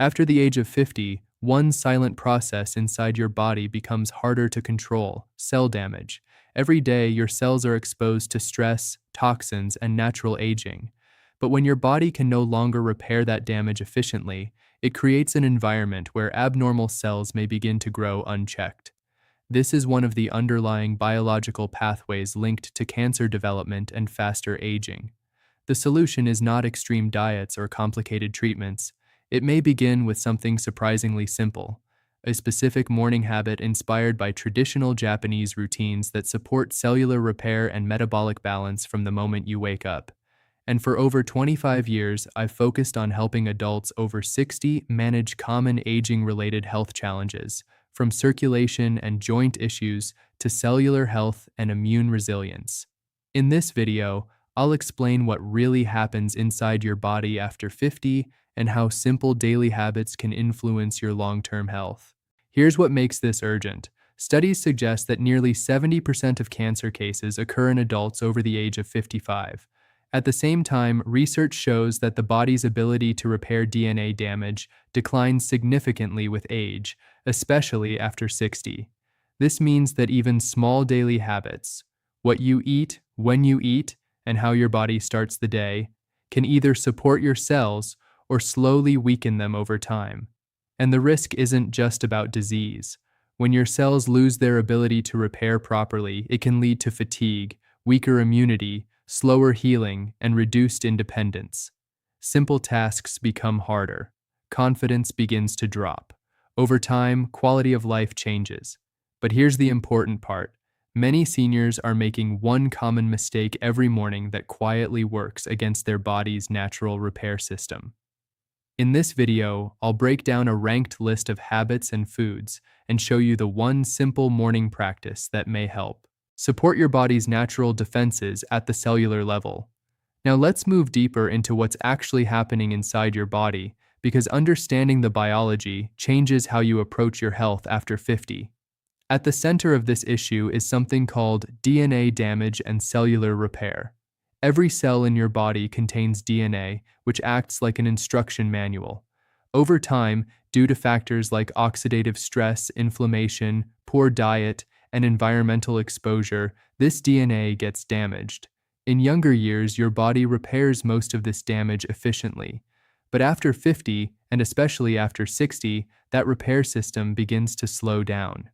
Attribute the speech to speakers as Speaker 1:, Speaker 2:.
Speaker 1: After the age of 50, one silent process inside your body becomes harder to control: cell damage. Every day, your cells are exposed to stress, toxins, and natural aging. But when your body can no longer repair that damage efficiently, it creates an environment where abnormal cells may begin to grow unchecked. This is one of the underlying biological pathways linked to cancer development and faster aging. The solution is not extreme diets or complicated treatments. It may begin with something surprisingly simple: a specific morning habit inspired by traditional Japanese routines that support cellular repair and metabolic balance from the moment you wake up. And for over 25 years, I've focused on helping adults over 60 manage common aging-related health challenges, from circulation and joint issues to cellular health and immune resilience. In this video, I'll explain what really happens inside your body after 50 and how simple daily habits can influence your long-term health. Here's what makes this urgent. Studies suggest that nearly 70% of cancer cases occur in adults over the age of 55. At the same time, research shows that the body's ability to repair DNA damage declines significantly with age, especially after 60. This means that even small daily habits, what you eat, when you eat, and how your body starts the day, can either support your cells or slowly weaken them over time. And the risk isn't just about disease. When your cells lose their ability to repair properly, it can lead to fatigue, weaker immunity, slower healing, and reduced independence. Simple tasks become harder. Confidence begins to drop. Over time, quality of life changes. But here's the important part. Many seniors are making one common mistake every morning that quietly works against their body's natural repair system. In this video, I'll break down a ranked list of habits and foods and show you the one simple morning practice that may help support your body's natural defenses at the cellular level. Now let's move deeper into what's actually happening inside your body, because understanding the biology changes how you approach your health after 50. At the center of this issue is something called DNA damage and cellular repair. Every cell in your body contains DNA, which acts like an instruction manual. Over time, due to factors like oxidative stress, inflammation, poor diet, and environmental exposure, this DNA gets damaged. In younger years, your body repairs most of this damage efficiently. But after 50, and especially after 60, that repair system begins to slow down.